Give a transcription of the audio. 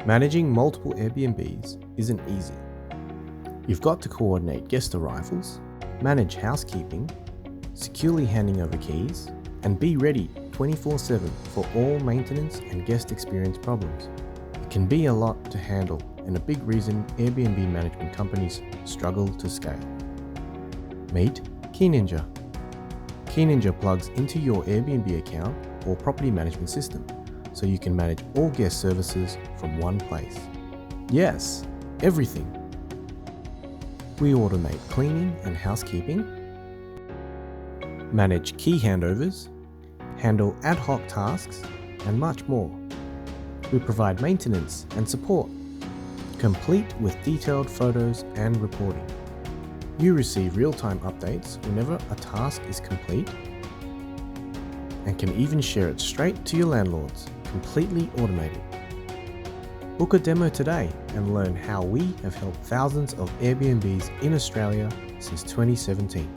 Managing multiple Airbnbs isn't easy. You've got to coordinate guest arrivals, manage housekeeping, securely handing over keys, and be ready 24/7 for all maintenance and guest experience problems. It can be a lot to handle and a big reason Airbnb management companies struggle to scale. Meet KeyNinja. KeyNinja plugs into your Airbnb account or property management system, so you can manage all guest services from one place. Yes, everything. We automate cleaning and housekeeping, manage key handovers, handle ad hoc tasks, and much more. We provide maintenance and support, complete with detailed photos and reporting. You receive real-time updates whenever a task is complete and can even share it straight to your landlords, completely automated. Book a demo today and learn how we have helped thousands of Airbnbs in Australia since 2017.